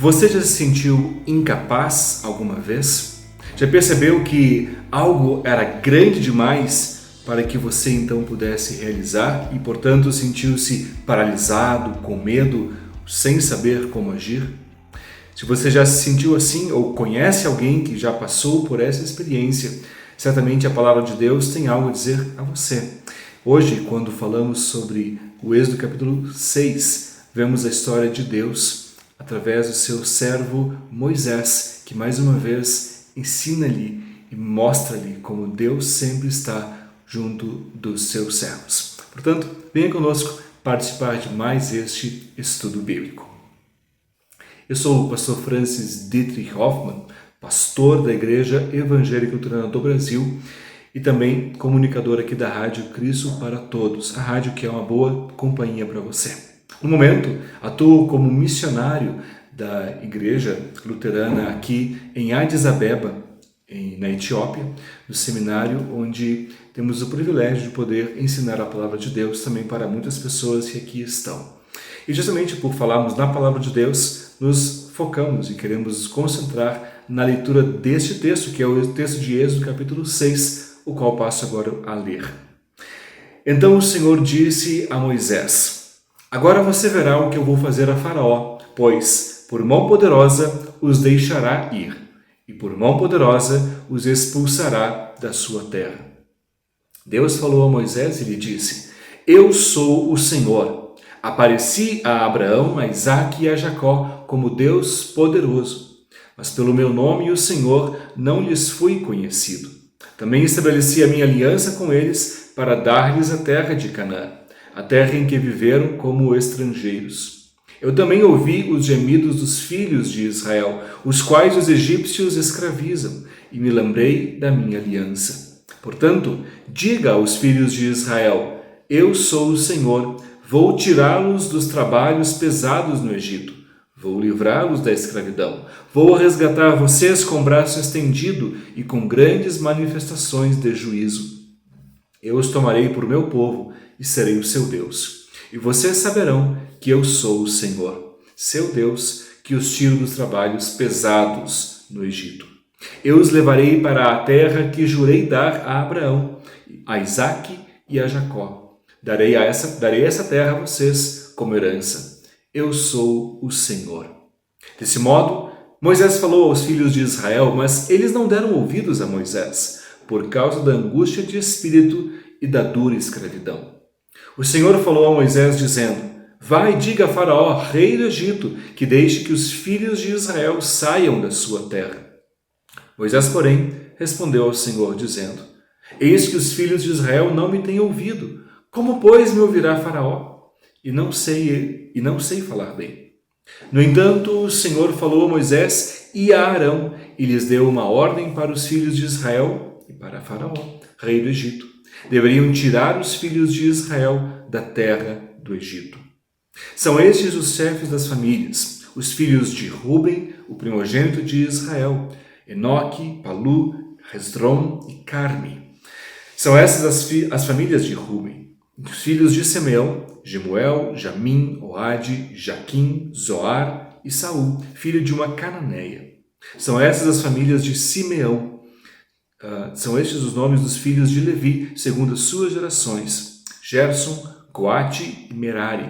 Você já se sentiu incapaz alguma vez? Já percebeu que algo era grande demais para que você então pudesse realizar e, portanto, sentiu-se paralisado, com medo, sem saber como agir? Se você já se sentiu assim ou conhece alguém que já passou por essa experiência, certamente a palavra de Deus tem algo a dizer a você. Hoje, quando falamos sobre o Êxodo capítulo 6, vemos a história de Deus através do seu servo Moisés, que mais uma vez ensina-lhe e mostra-lhe como Deus sempre está junto dos seus servos. Portanto, venha conosco participar de mais este estudo bíblico. Eu sou o pastor Francis Dietrich Hoffmann, pastor da Igreja Evangélica Luterana do Brasil e também comunicador aqui da Rádio Cristo para Todos, a rádio que é uma boa companhia para você. No momento, atuo como missionário da Igreja Luterana aqui em Addis Abeba, na Etiópia, no seminário onde temos o privilégio de poder ensinar a palavra de Deus também para muitas pessoas que aqui estão. E justamente por falarmos na palavra de Deus, nos focamos e queremos nos concentrar na leitura deste texto, que é o texto de Êxodo capítulo 6, o qual passo agora a ler. Então o Senhor disse a Moisés: Agora você verá o que eu vou fazer a Faraó, pois por mão poderosa os deixará ir, e por mão poderosa os expulsará da sua terra. Deus falou a Moisés e lhe disse: Eu sou o Senhor. Apareci a Abraão, a Isaque e a Jacó como Deus poderoso, mas pelo meu nome, o Senhor, não lhes fui conhecido. Também estabeleci a minha aliança com eles para dar-lhes a terra de Canaã, a terra em que viveram como estrangeiros. Eu também ouvi os gemidos dos filhos de Israel, os quais os egípcios escravizam, e me lembrei da minha aliança. Portanto, diga aos filhos de Israel: Eu sou o Senhor, vou tirá-los dos trabalhos pesados no Egito, vou livrá-los da escravidão, vou resgatar vocês com braço estendido e com grandes manifestações de juízo. Eu os tomarei por meu povo e serei o seu Deus. E vocês saberão que eu sou o Senhor, seu Deus, que os tiro dos trabalhos pesados no Egito. Eu os levarei para a terra que jurei dar a Abraão, a Isaque e a Jacó. Darei essa terra a vocês como herança. Eu sou o Senhor. Desse modo, Moisés falou aos filhos de Israel, mas eles não deram ouvidos a Moisés, por causa da angústia de espírito e da dura escravidão. O Senhor falou a Moisés, dizendo: Vai e diga a Faraó, rei do Egito, que deixe que os filhos de Israel saiam da sua terra. Moisés, porém, respondeu ao Senhor, dizendo: Eis que os filhos de Israel não me têm ouvido. Como, pois, me ouvirá Faraó? E não sei falar bem. No entanto, o Senhor falou a Moisés e a Arão, e lhes deu uma ordem para os filhos de Israel e para Faraó, rei do Egito. Deveriam tirar os filhos de Israel da terra do Egito. São estes os chefes das famílias, os filhos de Ruben, o primogênito de Israel, Enoque, Palu, Hezron e Carmi. São essas as famílias de Ruben. Os filhos de Simeão, Jemuel, Jamim, Oade, Jaquim, Zoar e Saul, filho de uma cananeia. São essas as famílias de Simeão. São estes os nomes dos filhos de Levi, segundo as suas gerações: Gerson, Coate e Merari.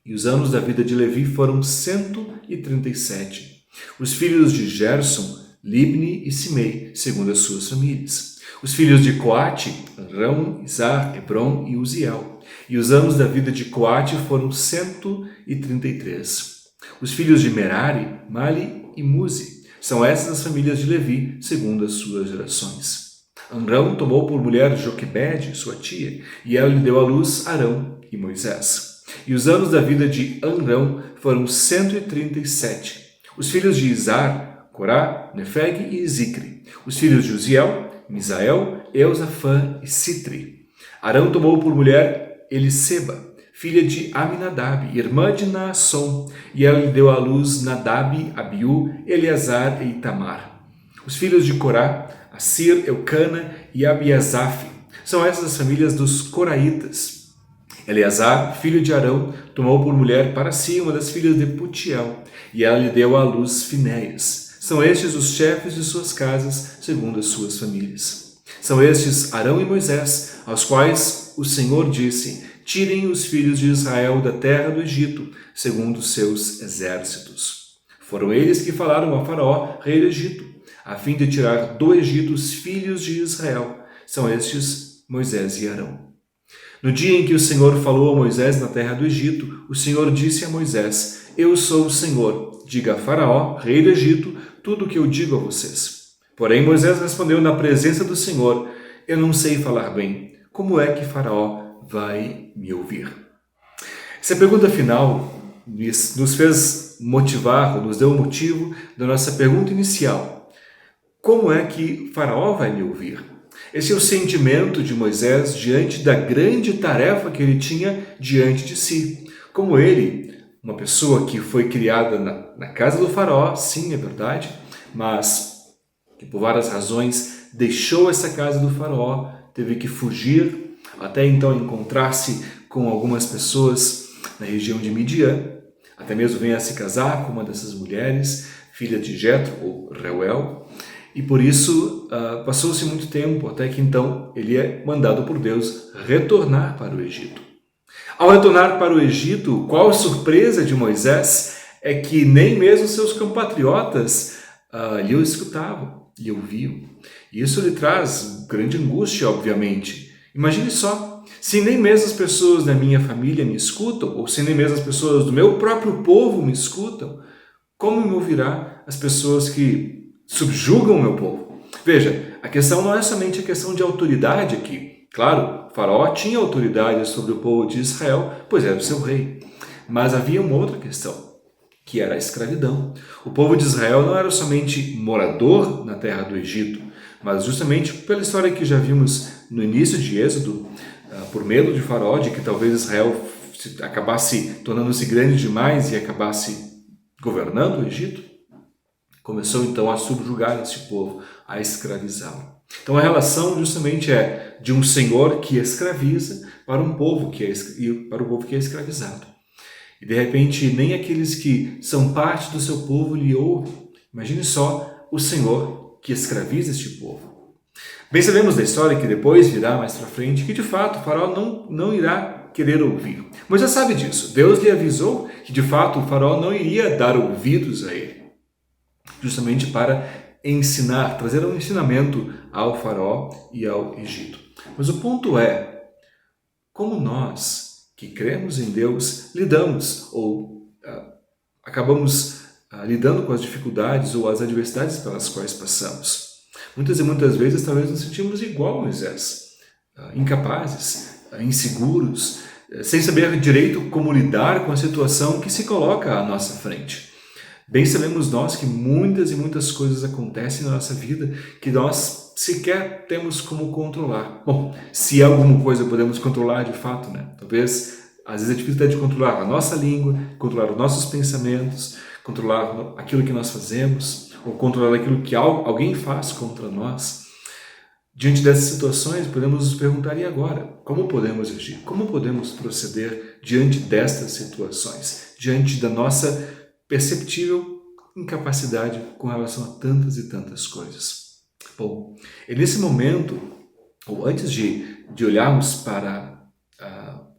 E os anos da vida de Levi foram 137. Os filhos de Gerson, Libni e Simei, segundo as suas famílias. Os filhos de Coate, Rão, Izar, Hebron e Uziel. E os anos da vida de Coate foram 133. Os filhos de Merari, Mali e Muzi. São essas as famílias de Levi, segundo as suas gerações. Amrão tomou por mulher Joquebede, sua tia, e ela lhe deu à luz Arão e Moisés. E os anos da vida de Amrão foram 137. Os filhos de Izar, Corá, Nefeg e Zicre. Os filhos de Uziel, Misael, Eusafã e Citri. Arão tomou por mulher Eliseba, filha de Aminadab, irmã de Naasson, e ela lhe deu à luz Nadab, Abiú, Eleazar e Itamar. Os filhos de Corá, Assir, Eucana e Abiasaf. São essas as famílias dos coraitas. Eleazar, filho de Arão, tomou por mulher para si uma das filhas de Putiel, e ela lhe deu à luz Finéias. São estes os chefes de suas casas, segundo as suas famílias. São estes Arão e Moisés, aos quais o Senhor disse: tirem os filhos de Israel da terra do Egito, segundo os seus exércitos. Foram eles que falaram a Faraó, rei do Egito, a fim de tirar do Egito os filhos de Israel. São estes Moisés e Arão. No dia em que o Senhor falou a Moisés na terra do Egito, o Senhor disse a Moisés: eu sou o Senhor. Diga a Faraó, rei do Egito, tudo o que eu digo a vocês. Porém Moisés respondeu na presença do Senhor: eu não sei falar bem. Como é que Faraó vai me ouvir? Essa pergunta final nos fez motivar, ou nos deu o motivo da nossa pergunta inicial. Como é que Faraó vai me ouvir? Esse é o sentimento de Moisés diante da grande tarefa que ele tinha diante de si. Como ele, uma pessoa que foi criada na casa do faraó, sim, é verdade, mas que por várias razões deixou essa casa do faraó, teve que fugir, até então encontrar-se com algumas pessoas na região de Midian, até mesmo venha a se casar com uma dessas mulheres, filha de Jetro, ou Reuel, e por isso passou-se muito tempo, até que então ele é mandado por Deus retornar para o Egito. Ao retornar para o Egito, qual a surpresa de Moisés é que nem mesmo seus compatriotas lhe o escutavam, lhe ouviam. E isso lhe traz grande angústia, obviamente. Imagine só, se nem mesmo as pessoas da minha família me escutam, ou se nem mesmo as pessoas do meu próprio povo me escutam, como me ouvirá as pessoas que subjugam o meu povo? Veja, a questão não é somente a questão de autoridade aqui. Claro, o faraó tinha autoridade sobre o povo de Israel, pois era o seu rei. Mas havia uma outra questão, que era a escravidão. O povo de Israel não era somente morador na terra do Egito, mas justamente pela história que já vimos no início de Êxodo, por medo de faraó, de que talvez Israel acabasse tornando-se grande demais e acabasse governando o Egito, começou então a subjugar este povo, a escravizá-lo. Então a relação justamente é de um senhor que escraviza para um povo que é escravizado. E de repente nem aqueles que são parte do seu povo lhe ouvem. Imagine só o senhor que escraviza este povo. Bem sabemos da história que depois virá mais para frente que de fato o faraó não irá querer ouvir. Moisés sabe disso. Deus lhe avisou que de fato o faraó não iria dar ouvidos a ele, justamente para ensinar, trazer um ensinamento ao faraó e ao Egito. Mas o ponto é, como nós que cremos em Deus lidamos ou acabamos lidando com as dificuldades ou as adversidades pelas quais passamos. Muitas e muitas vezes talvez nos sentimos igual a Moisés, incapazes, inseguros, sem saber direito como lidar com a situação que se coloca à nossa frente. Bem sabemos nós que muitas e muitas coisas acontecem na nossa vida que nós sequer temos como controlar. Bom, se alguma coisa podemos controlar de fato, né? Talvez, às vezes é difícil de controlar a nossa língua, controlar os nossos pensamentos, controlar aquilo que nós fazemos, ou controlar aquilo que alguém faz contra nós. Diante dessas situações, podemos nos perguntar, e agora? Como podemos agir? Como podemos proceder diante destas situações? Diante da nossa perceptível incapacidade com relação a tantas e tantas coisas. Bom, e nesse momento, ou antes de olharmos para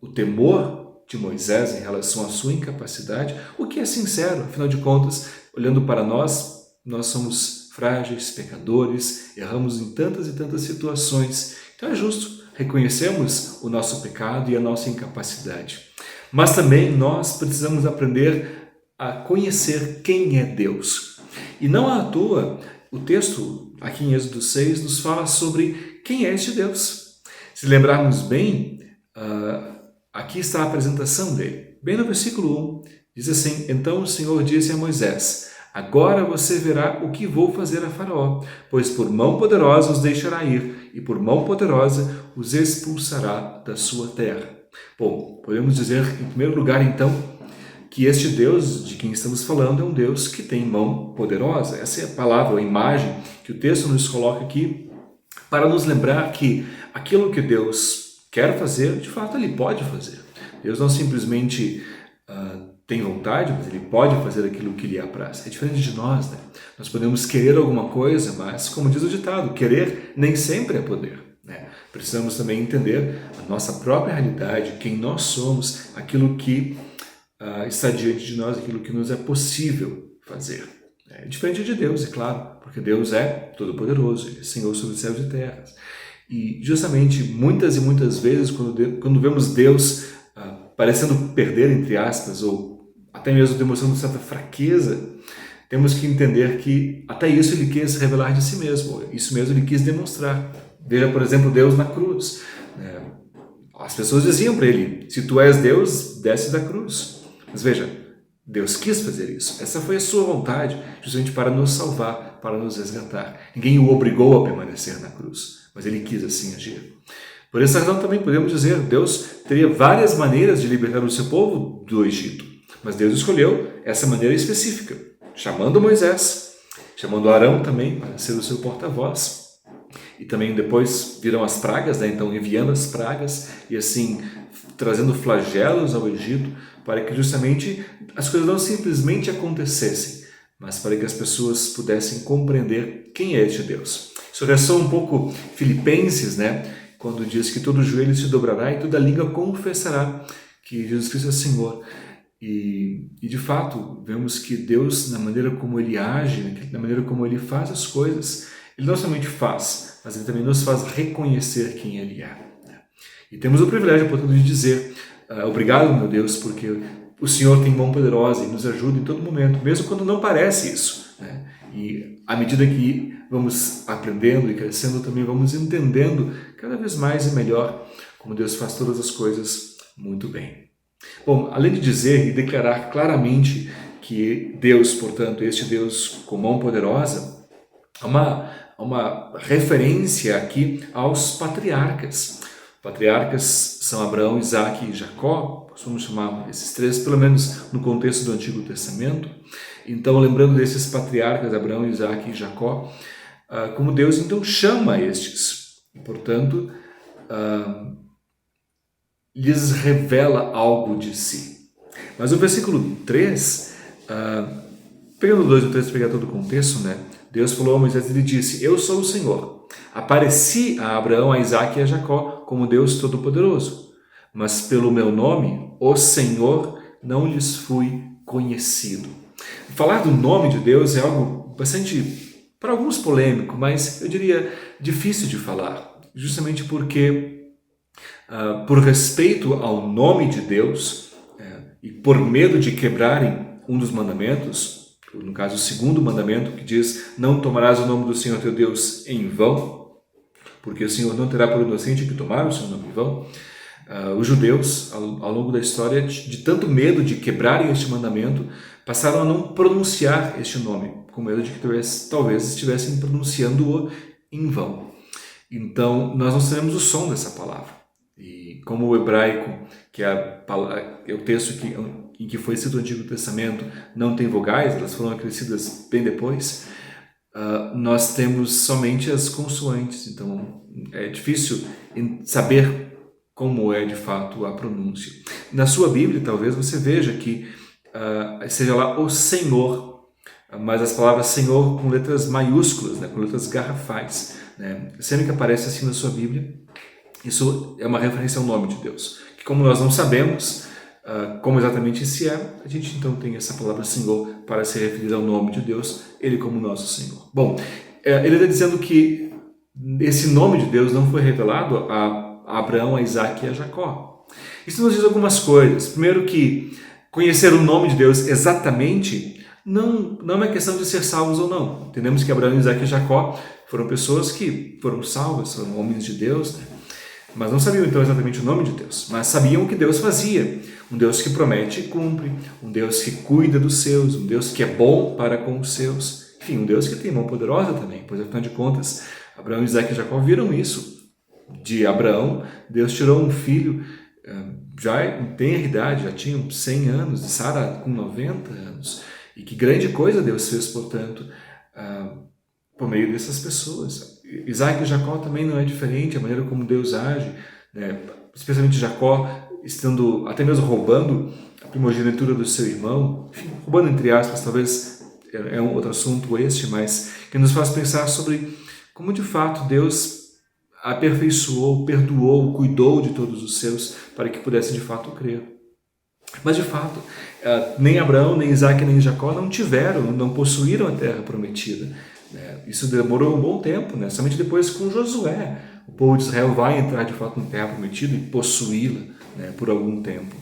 o temor de Moisés em relação à sua incapacidade, o que é sincero, afinal de contas, olhando para nós somos frágeis, pecadores, erramos em tantas e tantas situações. Então é justo reconhecermos o nosso pecado e a nossa incapacidade. Mas também nós precisamos aprender a conhecer quem é Deus. E não à toa, o texto aqui em Êxodo 6 nos fala sobre quem é este Deus. Se lembrarmos bem, aqui está a apresentação dele. Bem no versículo 1, diz assim: então o Senhor disse a Moisés: agora você verá o que vou fazer a Faraó, pois por mão poderosa os deixará ir, e por mão poderosa os expulsará da sua terra. Bom, podemos dizer, em primeiro lugar, então, que este Deus de quem estamos falando é um Deus que tem mão poderosa. Essa é a palavra, a imagem que o texto nos coloca aqui para nos lembrar que aquilo que Deus quer fazer, de fato Ele pode fazer. Deus não simplesmente tem vontade, mas Ele pode fazer aquilo que lhe apraz. É diferente de nós, né? Nós podemos querer alguma coisa, mas, como diz o ditado, querer nem sempre é poder, né? Precisamos também entender a nossa própria realidade, quem nós somos, aquilo que está diante de nós, aquilo que nos é possível fazer. É diferente de Deus, é claro, porque Deus é todo-poderoso, Ele é Senhor sobre os céus e terras. E justamente muitas e muitas vezes, quando vemos Deus parecendo perder, entre aspas, ou até mesmo demonstrando certa fraqueza, temos que entender que até isso Ele quis revelar de si mesmo, isso mesmo Ele quis demonstrar. Veja, por exemplo, Deus na cruz. As pessoas diziam para Ele, se Tu és Deus, desce da cruz. Mas veja, Deus quis fazer isso. Essa foi a sua vontade, justamente para nos salvar, para nos resgatar. Ninguém o obrigou a permanecer na cruz, mas Ele quis assim agir. Por essa razão também podemos dizer, Deus teria várias maneiras de libertar o seu povo do Egito, mas Deus escolheu essa maneira específica, chamando Moisés, chamando Arão também para ser o seu porta-voz. E também depois viram as pragas, né? Então enviando as pragas e assim trazendo flagelos ao Egito para que justamente as coisas não simplesmente acontecessem, mas para que as pessoas pudessem compreender quem é este Deus. Isso ressoa um pouco Filipenses, né? Quando diz que todo joelho se dobrará e toda língua confessará que Jesus Cristo é Senhor. E de fato, vemos que Deus, na maneira como Ele age, na maneira como Ele faz as coisas, Ele não somente faz, mas Ele também nos faz reconhecer quem Ele é. E temos o privilégio, portanto, de dizer obrigado, meu Deus, porque o Senhor tem mão poderosa e nos ajuda em todo momento, mesmo quando não parece isso, né? E à medida que vamos aprendendo e crescendo, também vamos entendendo cada vez mais e melhor como Deus faz todas as coisas muito bem. Bom, além de dizer e declarar claramente que Deus, portanto, este Deus com mão poderosa, há uma referência aqui aos patriarcas. Patriarcas são Abraão, Isaque e Jacó, vamos chamar esses três, pelo menos no contexto do Antigo Testamento. Então, lembrando desses patriarcas, Abraão, Isaque e Jacó, como Deus então chama estes, e, portanto, lhes revela algo de si. Mas o versículo 3, pegando o 2 e o 3 para pegar todo o contexto, né? Deus falou a Moisés e lhe disse, eu sou o Senhor. Apareci a Abraão, a Isaque e a Jacó como Deus Todo-Poderoso, mas pelo meu nome, o Senhor, não lhes fui conhecido. Falar do nome de Deus é algo bastante, para alguns polêmico, mas eu diria difícil de falar, justamente porque, por respeito ao nome de Deus e por medo de quebrarem um dos mandamentos, no caso o segundo mandamento que diz, não tomarás o nome do Senhor teu Deus em vão, porque o Senhor não terá por inocente que tomar o seu nome em vão. Os judeus, ao longo da história, de tanto medo de quebrarem este mandamento, passaram a não pronunciar este nome, com medo de que talvez estivessem pronunciando-o em vão. Então, nós não sabemos o som dessa palavra. E como o hebraico, que é o texto em que foi escrito o Antigo Testamento, não tem vogais, elas foram acrescidas bem depois, nós temos somente as consoantes. Então, é difícil saber como é de fato a pronúncia. Na sua Bíblia, talvez você veja que seja lá o Senhor, mas as palavras Senhor com letras maiúsculas, né, com letras garrafais, né? Sempre que aparece assim na sua Bíblia, isso é uma referência ao nome de Deus. Que como nós não sabemos como exatamente se é, a gente então tem essa palavra Senhor para se referir ao nome de Deus, Ele como nosso Senhor. Bom, ele está dizendo que esse nome de Deus não foi revelado a Abraão, a Isaque e a Jacó. Isso nos diz algumas coisas. Primeiro que conhecer o nome de Deus exatamente não é uma questão de ser salvos ou não. Entendemos que Abraão, Isaque e Jacó foram pessoas que foram salvas, foram homens de Deus, né? Mas não sabiam então exatamente o nome de Deus, mas sabiam o que Deus fazia. Um Deus que promete e cumpre, um Deus que cuida dos seus, um Deus que é bom para com os seus. Enfim, um Deus que tem mão poderosa também, pois afinal de contas, Abraão, Isaque e Jacó viram isso. De Abraão, Deus tirou um filho, já em tenra idade, já tinham 100 anos, de Sara com 90 anos. E que grande coisa Deus fez, portanto, por meio dessas pessoas. Isaque e Jacó também não é diferente, a maneira como Deus age, né? Especialmente Jacó, estando até mesmo roubando a primogenitura do seu irmão, enfim, roubando entre aspas, talvez é um outro assunto este, mas que nos faz pensar sobre como de fato Deus aperfeiçoou, perdoou, cuidou de todos os seus para que pudesse de fato crer. Mas de fato, nem Abraão, nem Isaac, nem Jacó não possuíram a terra prometida. Isso demorou um bom tempo, somente depois com Josué. O povo de Israel vai entrar de fato na terra prometida e possuí-la por algum tempo.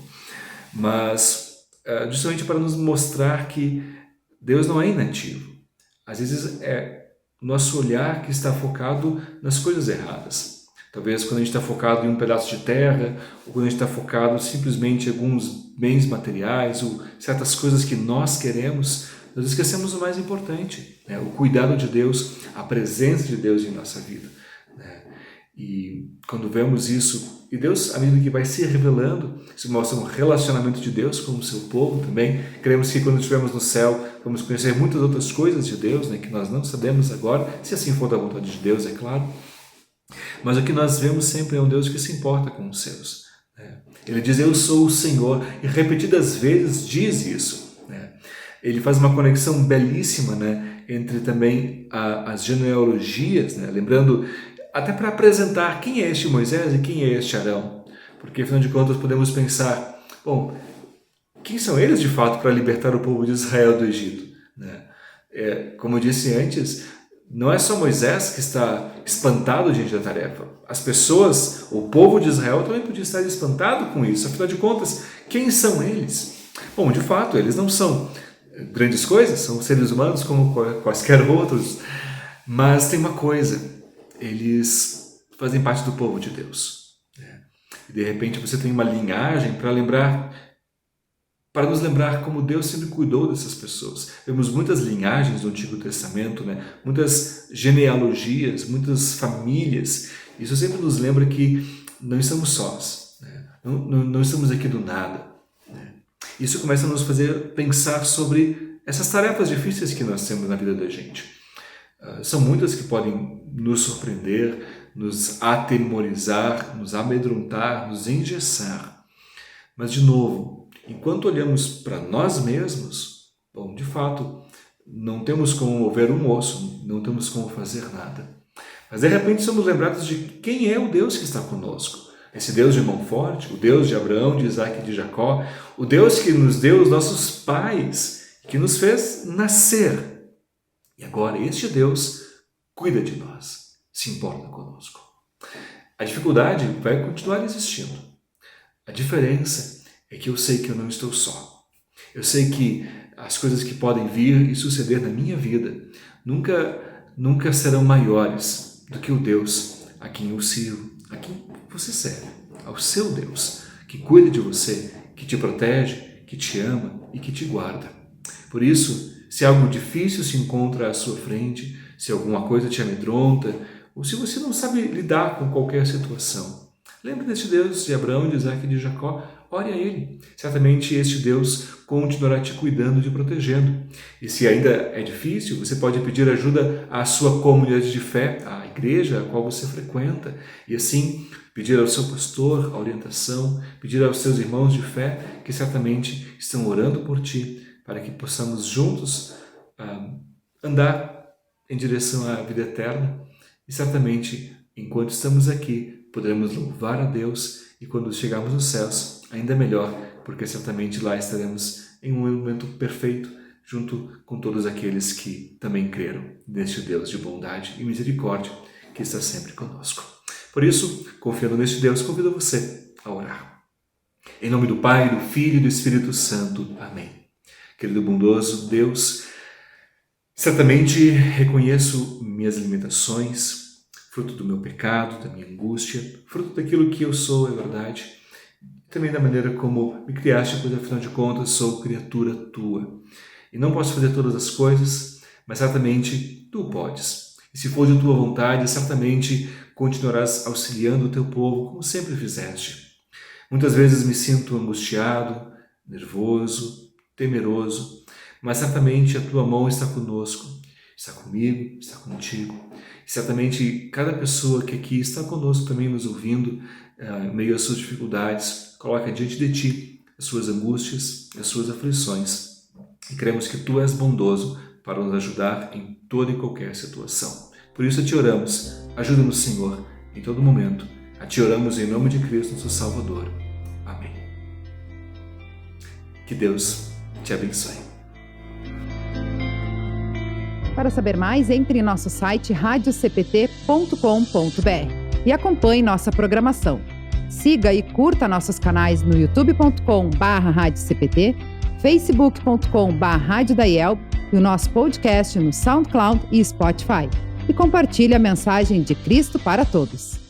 Mas justamente para nos mostrar que Deus não é inativo. Às vezes é nosso olhar que está focado nas coisas erradas. Talvez quando a gente está focado em um pedaço de terra, ou quando a gente está focado simplesmente em alguns bens materiais, ou certas coisas que nós queremos, nós esquecemos o mais importante, o cuidado de Deus, a presença de Deus em nossa vida. E quando vemos isso, e Deus, à medida que vai se revelando, isso mostra um relacionamento de Deus com o seu povo também. Queremos que quando estivermos no céu, vamos conhecer muitas outras coisas de Deus, que nós não sabemos agora, se assim for da vontade de Deus, é claro. Mas o que nós vemos sempre é um Deus que se importa com os seus. Ele diz, eu sou o Senhor, e repetidas vezes diz isso. Ele faz uma conexão belíssima entre também as genealogias, lembrando, até para apresentar quem é este Moisés e quem é este Arão. Porque, afinal de contas, podemos pensar, bom, quem são eles de fato para libertar o povo de Israel do Egito? Como eu disse antes, não é só Moisés que está espantado diante da tarefa. As pessoas, o povo de Israel também podia estar espantado com isso. Afinal de contas, quem são eles? Bom, de fato, eles não são grandes coisas, são seres humanos como quaisquer outros, mas tem uma coisa, eles fazem parte do povo de Deus. E de repente você tem uma linhagem para nos lembrar como Deus sempre cuidou dessas pessoas. Vemos muitas linhagens do Antigo Testamento, muitas genealogias, muitas famílias. Isso sempre nos lembra que não estamos sós, não estamos aqui do nada. Isso começa a nos fazer pensar sobre essas tarefas difíceis que nós temos na vida da gente. São muitas que podem nos surpreender, nos atemorizar, nos amedrontar, nos engessar. Mas, de novo, enquanto olhamos para nós mesmos, bom, de fato, não temos como mover um osso, não temos como fazer nada. Mas, de repente, somos lembrados de quem é o Deus que está conosco. Esse Deus de mão forte, o Deus de Abraão, de Isaac e de Jacó, o Deus que nos deu os nossos pais, que nos fez nascer. E agora este Deus cuida de nós, se importa conosco. A dificuldade vai continuar existindo. A diferença é que eu sei que eu não estou só. Eu sei que as coisas que podem vir e suceder na minha vida nunca serão maiores do que o Deus a quem eu sirvo, a quem você serve, ao seu Deus, que cuida de você, que te protege, que te ama e que te guarda. Por isso, se algo difícil se encontra à sua frente, se alguma coisa te amedronta, ou se você não sabe lidar com qualquer situação, lembre deste Deus de Abraão, de Isaac e de Jacó, ore a Ele. Certamente este Deus continuará te cuidando e te protegendo. E se ainda é difícil, você pode pedir ajuda à sua comunidade de fé, à igreja a qual você frequenta, e assim pedir ao seu pastor a orientação, pedir aos seus irmãos de fé que certamente estão orando por ti, para que possamos juntos andar em direção à vida eterna. E certamente, enquanto estamos aqui, poderemos louvar a Deus, e quando chegarmos nos céus, ainda melhor, porque certamente lá estaremos em um momento perfeito, junto com todos aqueles que também creram neste Deus de bondade e misericórdia, que está sempre conosco. Por isso, confiando neste Deus, convido você a orar. Em nome do Pai, do Filho e do Espírito Santo. Amém. Querido bondoso Deus, certamente reconheço minhas limitações, fruto do meu pecado, da minha angústia, fruto daquilo que eu sou, é verdade, também da maneira como me criaste, pois afinal de contas sou criatura tua. E não posso fazer todas as coisas, mas certamente tu podes. E se for de tua vontade, certamente continuarás auxiliando o teu povo, como sempre fizeste. Muitas vezes me sinto angustiado, nervoso, temeroso, mas certamente a tua mão está conosco, está comigo, está contigo. certamente cada pessoa que aqui está conosco também nos ouvindo, em meio às suas dificuldades, coloca diante de Ti as suas angústias, as suas aflições. E cremos que Tu és bondoso para nos ajudar em toda e qualquer situação. Por isso Te oramos, ajuda-nos, Senhor, em todo momento. A Te oramos em nome de Cristo, nosso Salvador. Amém. Que Deus te abençoe. Para saber mais, entre em nosso site radiocpt.com.br e acompanhe nossa programação. Siga e curta nossos canais no youtube.com/radiocpt, facebook.com/radiodaiel e o nosso podcast no SoundCloud e Spotify. E compartilhe a mensagem de Cristo para todos.